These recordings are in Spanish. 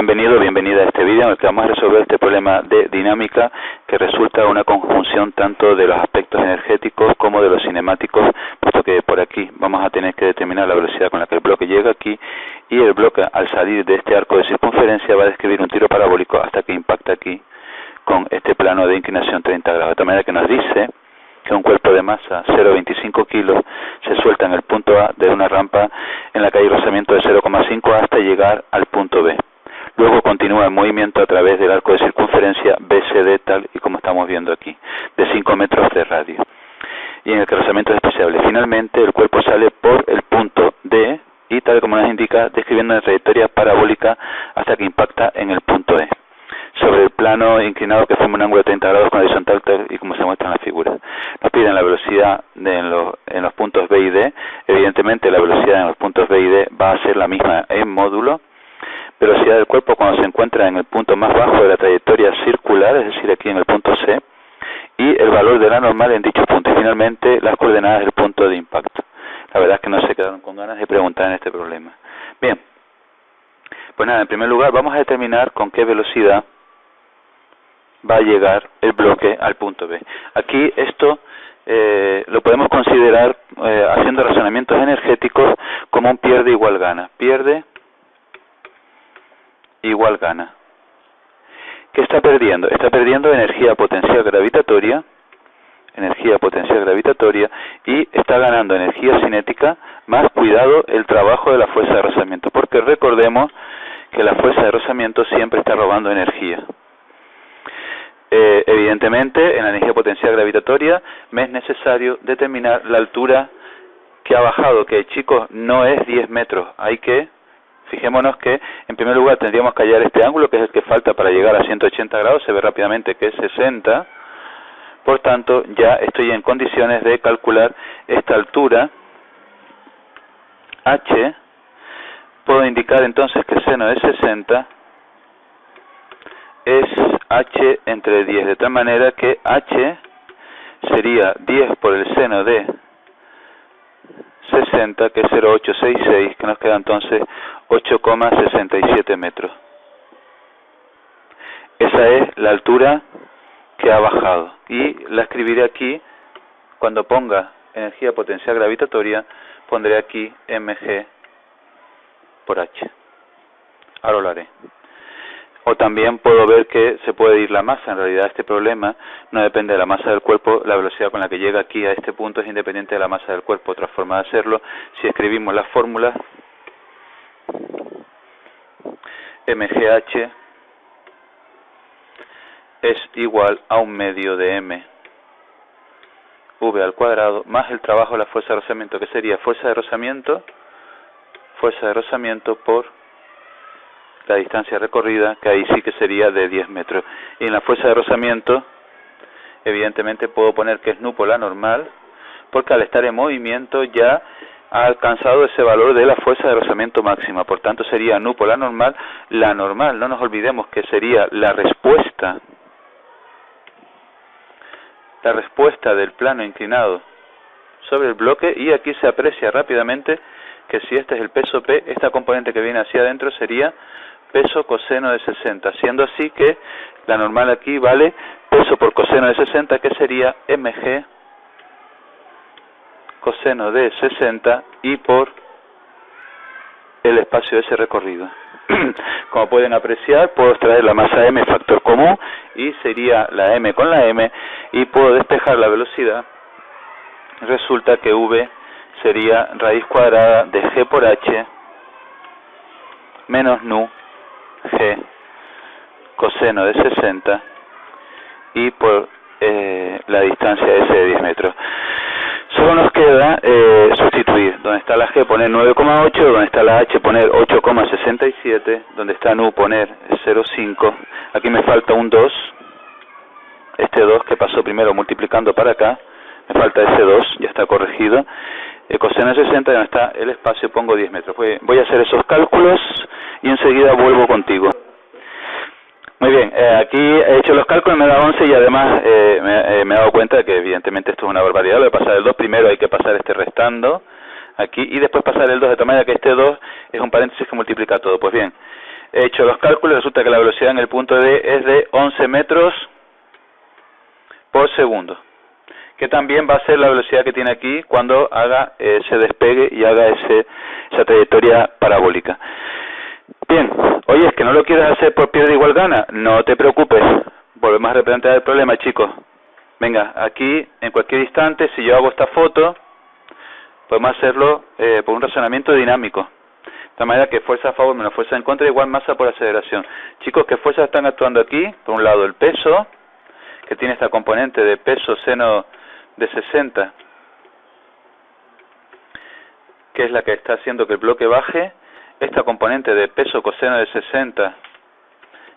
bienvenido, bienvenida a este vídeo en el que vamos a resolver este problema de dinámica que resulta una conjunción tanto de los aspectos energéticos como de los cinemáticos, puesto que por aquí vamos a tener que determinar la velocidad con la que el bloque llega aquí y el bloque al salir de este arco de circunferencia va a describir un tiro parabólico hasta que impacta aquí con este plano de inclinación 30 grados, de tal manera que nos dice que un cuerpo de masa 0,25 kilos se suelta en el punto A de una rampa en la que hay rozamiento de 0,5 hasta llegar al punto B. Luego continúa el movimiento a través del arco de circunferencia BCD, tal y como estamos viendo aquí, de 5 metros de radio, y en el que el rozamiento es despreciable. Finalmente, el cuerpo sale por el punto D y, tal como nos indica, describiendo una trayectoria parabólica hasta que impacta en el punto E, sobre el plano inclinado que forma un ángulo de 30 grados con horizontal, tal y como se muestra en la figura. Nos piden la velocidad en los puntos B y D. Evidentemente la velocidad en los puntos B y D va a ser la misma en módulo. Velocidad del cuerpo cuando se encuentra en el punto más bajo de la trayectoria circular, es decir, aquí en el punto C, y el valor de la normal en dicho punto. Y finalmente las coordenadas del punto de impacto. La verdad es que no se quedaron con ganas de preguntar en este problema. Bien, pues nada, en primer lugar vamos a determinar con qué velocidad va a llegar el bloque al punto B. Aquí esto lo podemos considerar, haciendo razonamientos energéticos, como un pierde igual gana. Pierde igual gana. ¿Qué está perdiendo? Está perdiendo energía potencial gravitatoria, y está ganando energía cinética, más cuidado el trabajo de la fuerza de rozamiento, porque recordemos que la fuerza de rozamiento siempre está robando energía. Evidentemente, en la energía potencial gravitatoria me es necesario determinar la altura que ha bajado, que, chicos, no es 10 metros. Fijémonos que, en primer lugar, tendríamos que hallar este ángulo, que es el que falta para llegar a 180 grados, se ve rápidamente que es 60, por tanto, ya estoy en condiciones de calcular esta altura, h. Puedo indicar entonces que seno de 60 es h entre 10, de tal manera que h sería 10 por el seno de 60, que es 0,866, que nos queda entonces 8,67 metros. Esa es la altura que ha bajado, y la escribiré aquí. Cuando ponga energía potencial gravitatoria, pondré aquí mg por h. Ahora lo haré. O también puedo ver que se puede ir la masa. En realidad este problema no depende de la masa del cuerpo. La velocidad con la que llega aquí a este punto es independiente de la masa del cuerpo. Otra forma de hacerlo, si escribimos las fórmulas, mgh es igual a 1/2 de m v al cuadrado más el trabajo de la fuerza de rozamiento, que sería fuerza de rozamiento por la distancia recorrida, que ahí sí que sería de 10 metros. Y en la fuerza de rozamiento, evidentemente puedo poner que es nu por la normal, porque al estar en movimiento ya ha alcanzado ese valor de la fuerza de rozamiento máxima. Por tanto sería nu por la normal, no nos olvidemos que sería la respuesta del plano inclinado sobre el bloque, y aquí se aprecia rápidamente que si este es el peso P, esta componente que viene hacia adentro sería peso coseno de 60, siendo así que la normal aquí vale peso por coseno de 60, que sería mg coseno de 60 y por el espacio de ese recorrido. Como pueden apreciar, puedo extraer la masa m factor común y sería la m con la m, y puedo despejar la velocidad. Resulta que v sería raíz cuadrada de g por h menos nu g coseno de 60 y por la distancia s de 10 metros. Solo nos queda sustituir. Donde está la g poner 9,8, donde está la h poner 8,67, donde está nu poner 0,5. Aquí me falta un 2, este 2 que pasó primero multiplicando para acá, me falta ese 2, ya está corregido. Coseno de 60, donde está el espacio pongo 10 metros. Voy a hacer esos cálculos y enseguida vuelvo contigo. Muy bien, aquí he hecho los cálculos, me da 11 y además me he dado cuenta de que evidentemente esto es una barbaridad. Lo de pasar el 2 primero hay que pasar este restando aquí y después pasar el 2, de tal manera que este 2 es un paréntesis que multiplica todo. Pues bien, he hecho los cálculos, resulta que la velocidad en el punto D es de 11 metros por segundo, que también va a ser la velocidad que tiene aquí cuando haga ese despegue y haga esa trayectoria parabólica. Bien, oye, es que no lo quieres hacer por pierde igual gana, no te preocupes, volvemos a replantear el problema, chicos. Venga, aquí en cualquier instante, si yo hago esta foto, podemos hacerlo por un razonamiento dinámico. De tal manera que fuerza a favor menos fuerza en contra igual masa por aceleración. Chicos, ¿qué fuerzas están actuando aquí? Por un lado el peso, que tiene esta componente de peso seno de 60, que es la que está haciendo que el bloque baje. Esta componente de peso coseno de 60,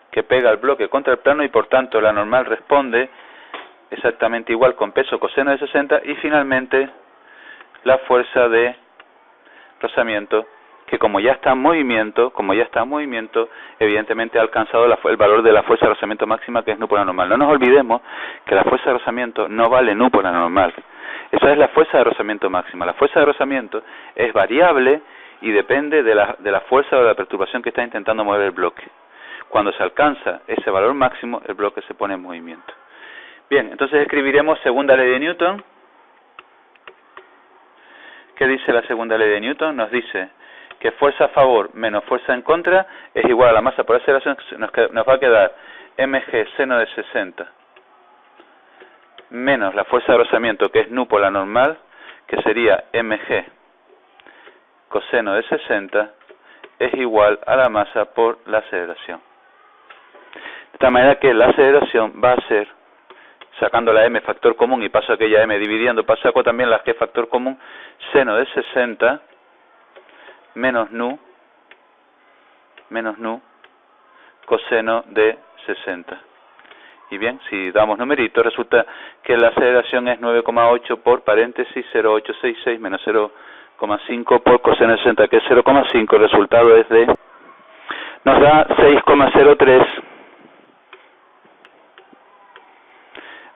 que pega el bloque contra el plano y por tanto la normal responde exactamente igual con peso coseno de 60. Y finalmente la fuerza de rozamiento, que como ya está en movimiento, evidentemente ha alcanzado el valor de la fuerza de rozamiento máxima, que es nu por la normal. No nos olvidemos que la fuerza de rozamiento no vale nu por la normal. Esa es la fuerza de rozamiento máxima. La fuerza de rozamiento es variable y depende de la fuerza o de la perturbación que está intentando mover el bloque. Cuando se alcanza ese valor máximo, el bloque se pone en movimiento. Bien, entonces escribiremos segunda ley de Newton. ¿Qué dice la segunda ley de Newton? Nos dice que fuerza a favor menos fuerza en contra es igual a la masa por aceleración. Nos va a quedar mg seno de 60 menos la fuerza de rozamiento, que es nu por la normal, que sería mg coseno de 60, es igual a la masa por la aceleración. De tal manera que la aceleración va a ser, sacando la m factor común y paso aquella m dividiendo, saco también la g factor común, seno de 60 menos nu coseno de 60. Y bien, si damos numeritos, resulta que la aceleración es 9,8 por paréntesis 0,866 menos 0,5 por coseno de 60, que es 0,5. El resultado es nos da 6,03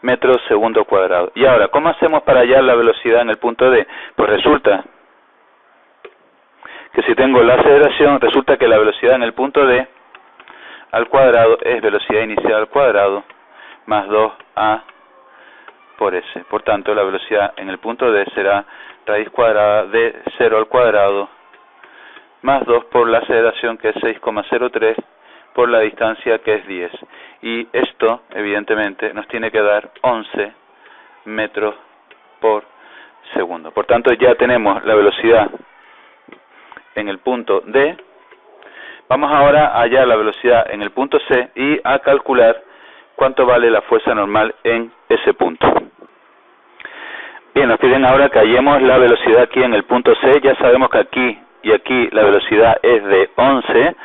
metros segundo cuadrado. Y ahora, ¿cómo hacemos para hallar la velocidad en el punto D? Pues resulta que si tengo la aceleración, resulta que la velocidad en el punto D al cuadrado es velocidad inicial al cuadrado más 2a por s. Por tanto, la velocidad en el punto D será raíz cuadrada de 0 al cuadrado más 2 por la aceleración, que es 6,03, por la distancia, que es 10. Y esto, evidentemente, nos tiene que dar 11 metros por segundo. Por tanto, ya tenemos la velocidad en el punto D. Vamos ahora a hallar la velocidad en el punto C y a calcular cuánto vale la fuerza normal en ese punto. Bien, nos piden ahora que hallemos la velocidad aquí en el punto C. Ya sabemos que aquí y aquí la velocidad es de 11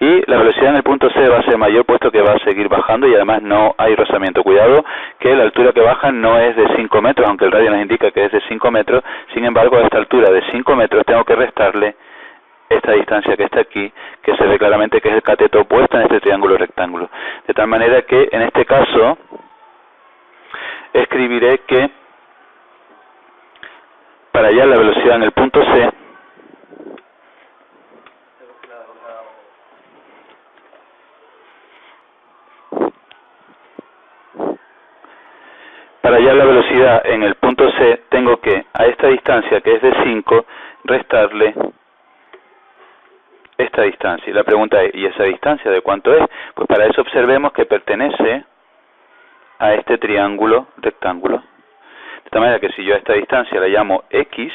y la velocidad en el punto C va a ser mayor, puesto que va a seguir bajando y además no hay rozamiento. Cuidado que la altura que baja no es de 5 metros, aunque el radio nos indica que es de 5 metros. Sin embargo, a esta altura de 5 metros tengo que restarle esta distancia que está aquí, que se ve claramente que es el cateto opuesto en este triángulo rectángulo. De tal manera que en este caso escribiré que para hallar la velocidad en el punto C, tengo que a esta distancia, que es de 5, restarle esta distancia. Y la pregunta es, ¿y esa distancia de cuánto es? Pues para eso observemos que pertenece a este triángulo rectángulo. De tal manera que si yo a esta distancia la llamo x,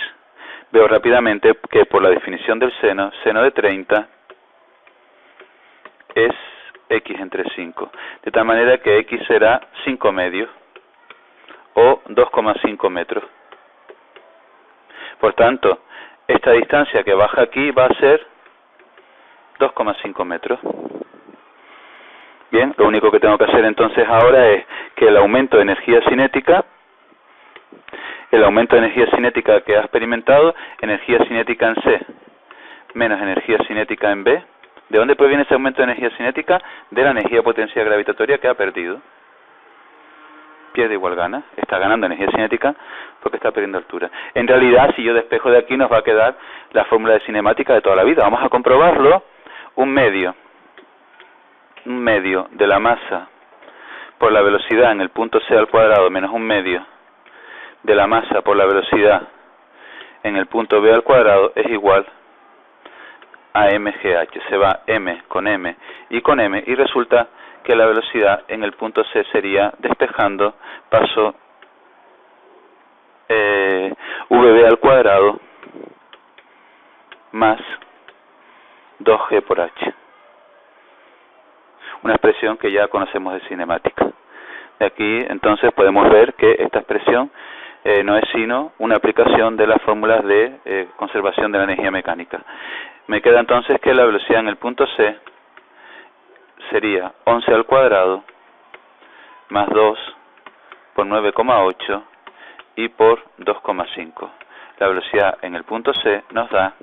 veo rápidamente que por la definición del seno, seno de 30 es x entre 5. De tal manera que x será 5 medios o 2,5 metros. Por tanto, esta distancia que baja aquí va a ser 2,5 metros. Bien, lo único que tengo que hacer entonces ahora es que el aumento de energía cinética que ha experimentado, energía cinética en C menos energía cinética en B. ¿De dónde proviene ese aumento de energía cinética? De la energía potencial gravitatoria que ha perdido. Pierde igual gana, está ganando energía cinética porque está perdiendo altura. En realidad, si yo despejo de aquí, nos va a quedar la fórmula de cinemática de toda la vida. Vamos a comprobarlo. Un medio un medio de la masa por la velocidad en el punto C al cuadrado menos un medio de la masa por la velocidad en el punto B al cuadrado es igual a mgh. Se va m con m y resulta que la velocidad en el punto C sería, despejando, paso vb al cuadrado más 2g por h. Una expresión que ya conocemos de cinemática. De aquí entonces podemos ver que esta expresión no es sino una aplicación de las fórmulas de conservación de la energía mecánica. Me queda entonces que la velocidad en el punto C sería 11 al cuadrado más 2 por 9,8 y por 2,5. La velocidad en el punto C nos da,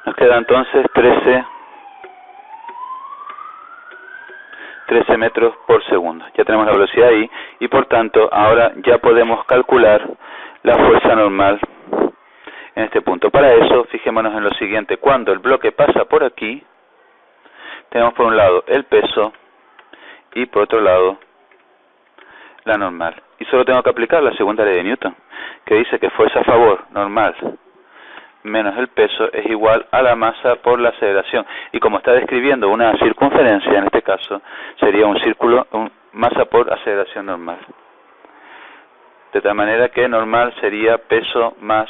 nos queda entonces 13 metros por segundo. Ya tenemos la velocidad ahí y por tanto ahora ya podemos calcular la fuerza normal en este punto. Para eso, fijémonos en lo siguiente: cuando el bloque pasa por aquí, tenemos por un lado el peso y por otro lado la normal. Y solo tengo que aplicar la segunda ley de Newton, que dice que fuerza a favor normal menos el peso es igual a la masa por la aceleración. Y como está describiendo una circunferencia, en este caso sería un círculo, masa por aceleración normal. De tal manera que normal sería peso más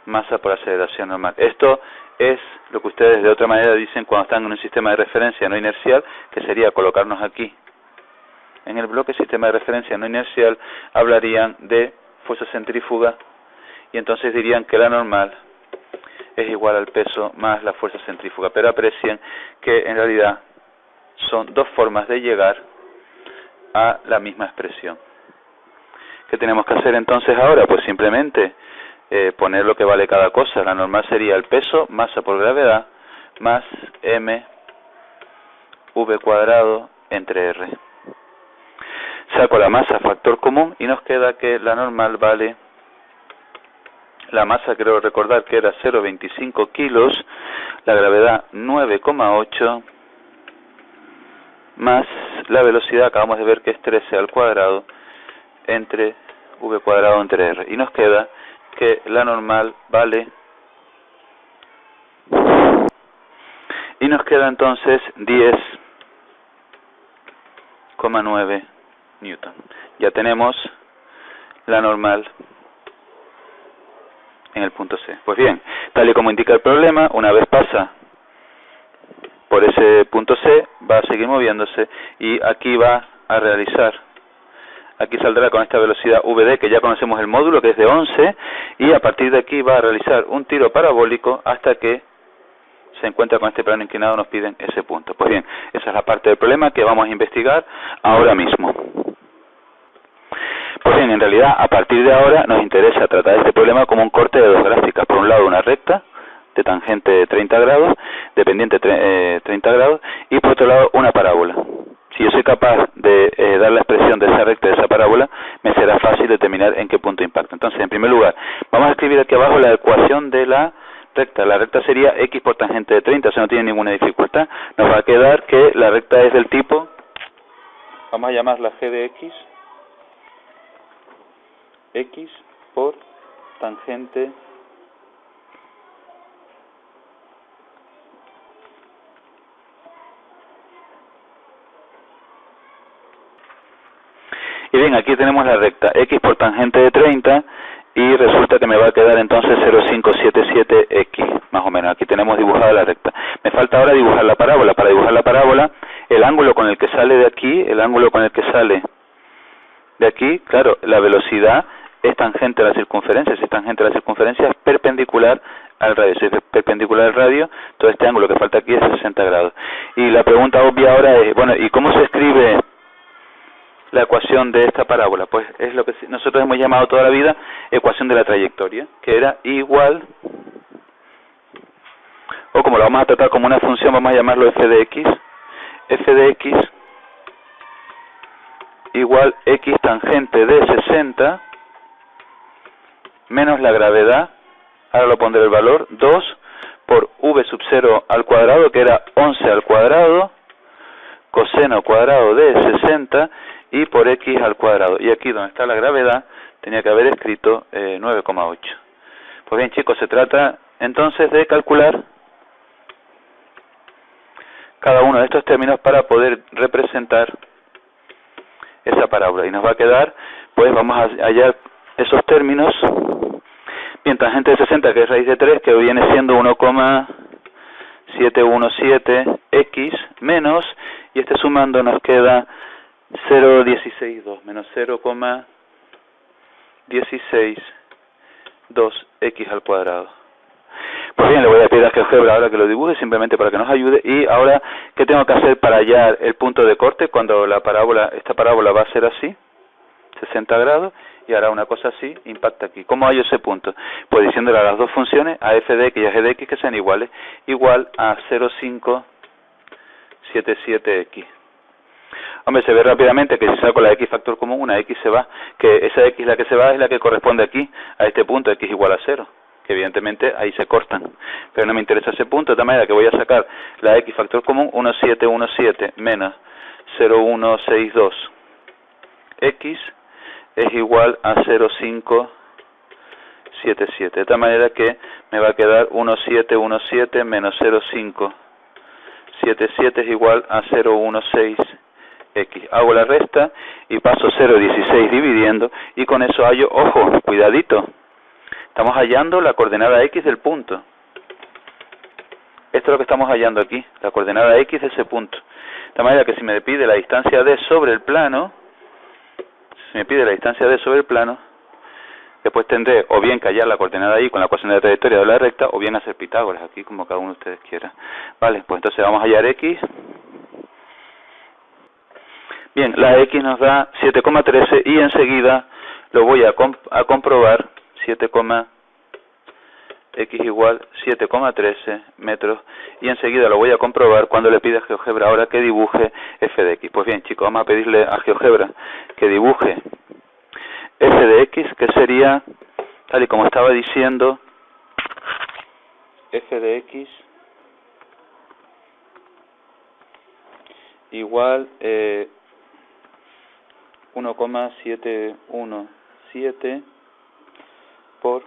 masa por aceleración normal. Esto es lo que ustedes de otra manera dicen cuando están en un sistema de referencia no inercial, que sería colocarnos aquí. En el bloque sistema de referencia no inercial hablarían de fuerza centrífuga y entonces dirían que la normal es igual al peso más la fuerza centrífuga. Pero aprecien que en realidad son dos formas de llegar a la misma expresión. ¿Qué tenemos que hacer entonces ahora? Pues simplemente poner lo que vale cada cosa. La normal sería el peso, masa por gravedad, más m v cuadrado entre r. Saco la masa factor común y nos queda que la normal vale, la masa creo recordar que era 0,25 kilos, la gravedad 9,8, más la velocidad acabamos de ver que es 13 al cuadrado entre v cuadrado entre r. Y nos queda que la normal vale, y nos queda entonces 10,9 Newton. Ya tenemos la normal en el punto C. Pues bien, tal y como indica el problema, una vez pasa por ese punto C, va a seguir moviéndose y aquí va a realizar, aquí saldrá con esta velocidad VD, que ya conocemos el módulo, que es de 11, y a partir de aquí va a realizar un tiro parabólico hasta que se encuentra con este plano inclinado, nos piden ese punto. Pues bien, esa es la parte del problema que vamos a investigar ahora mismo. Pues bien, en realidad, a partir de ahora nos interesa tratar este problema como un corte de dos gráficas. Por un lado, una recta de tangente de 30 grados, de pendiente 30 grados, y por otro lado, una parábola. Si yo soy capaz de dar la expresión de esa recta y de esa parábola, me será fácil determinar en qué punto impacta. Entonces, en primer lugar, vamos a escribir aquí abajo la ecuación de la recta. La recta sería x por tangente de 30, o sea, no tiene ninguna dificultad. Nos va a quedar que la recta es del tipo, vamos a llamarla g de x por tangente y bien, aquí tenemos la recta x por tangente de 30 y resulta que me va a quedar entonces 0,577x más o menos. Aquí tenemos dibujada la recta. Me falta ahora dibujar la parábola. Para dibujar la parábola, el ángulo con el que sale de aquí, el ángulo con el que sale de aquí, claro, la velocidad es tangente a la circunferencia. Si es tangente a la circunferencia, es perpendicular al radio. Si es perpendicular al radio, todo este ángulo que falta aquí es 60 grados. Y la pregunta obvia ahora es, bueno, ¿y cómo se escribe la ecuación de esta parábola? Pues es lo que nosotros hemos llamado toda la vida ecuación de la trayectoria, que era igual, o como lo vamos a tratar como una función, vamos a llamarlo f de x igual x tangente de 60 menos la gravedad, ahora lo pondré el valor, 2 por v sub 0 al cuadrado, que era 11 al cuadrado, coseno cuadrado de 60, y por x al cuadrado. Y aquí donde está la gravedad, tenía que haber escrito 9,8. Pues bien, chicos, se trata entonces de calcular cada uno de estos términos para poder representar esa parábola. Y nos va a quedar, pues vamos a hallar esos términos. Bien, tangente de 60, que es raíz de 3, que viene siendo 1,717x menos, y este sumando nos queda 0,162 menos 0,162x al cuadrado. Pues bien, le voy a pedir a GeoGebra ahora que lo dibuje, simplemente para que nos ayude. Y ahora, ¿qué tengo que hacer para hallar el punto de corte cuando esta parábola va a ser así? 60 grados, y hará una cosa así, impacta aquí. ¿Cómo hallo ese punto? Pues diciéndole a las dos funciones, a f de x y a g de x, que sean iguales, igual a 0,577x. Hombre, se ve rápidamente que si saco la x factor común, una x se va, que esa x la que se va es la que corresponde aquí, a este punto, x igual a 0. Que evidentemente ahí se cortan, pero no me interesa ese punto, de tal manera que voy a sacar la x factor común, 1717 menos 0,162x es igual a 0,577, de tal manera que me va a quedar 1717 menos 0,577 es igual a 0,16x. Hago la resta y paso 0,16 dividiendo, y con eso hallo, ojo, cuidadito, estamos hallando la coordenada x del punto. Esto es lo que estamos hallando aquí, la coordenada x de ese punto. De tal manera que si me pide la distancia d sobre el plano, después tendré o bien que hallar la coordenada y con la ecuación de la trayectoria de la recta, o bien hacer Pitágoras, aquí como cada uno de ustedes quiera. Vale, pues entonces vamos a hallar x. Bien, la x nos da 7,13 y enseguida lo voy a comprobar. X igual 7,13 metros, y enseguida lo voy a comprobar cuando le pida a GeoGebra ahora que dibuje f de x. Pues bien, chicos, vamos a pedirle a GeoGebra que dibuje f de x, que sería, tal y como estaba diciendo, f de x igual 1,717 por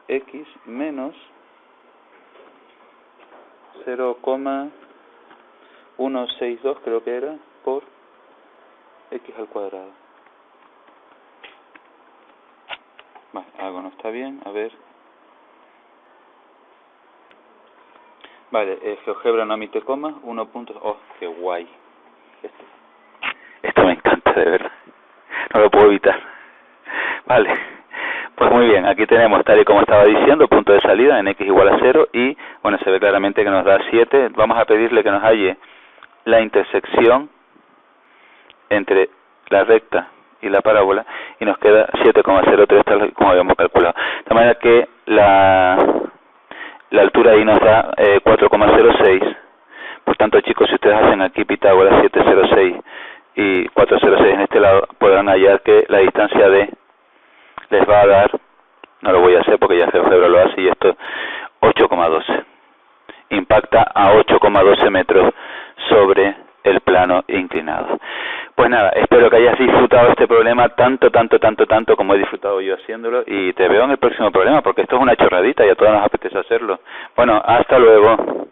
x menos 0,162 creo que era por x al cuadrado. Vale, algo no está bien, a ver. Vale, GeoGebra no admite comas, 1 punto... ¡Oh, qué guay! Esto me encanta, de verdad. No lo puedo evitar. Vale. Pues muy bien, aquí tenemos, tal y como estaba diciendo, punto de salida en x igual a 0, y bueno, se ve claramente que nos da 7. Vamos a pedirle que nos halle la intersección entre la recta y la parábola, y nos queda 7,03, tal como habíamos calculado. De tal manera que la altura ahí nos da 4,06. Por tanto, chicos, si ustedes hacen aquí Pitágoras 706 y 406 en este lado, podrán hallar que la distancia d les va a dar, no lo voy a hacer porque ya GeoGebra lo hace, y esto 8,12. Impacta a 8,12 metros sobre el plano inclinado. Pues nada, espero que hayas disfrutado este problema tanto como he disfrutado yo haciéndolo, y te veo en el próximo problema, porque esto es una chorradita y a todos nos apetece hacerlo. Bueno, hasta luego.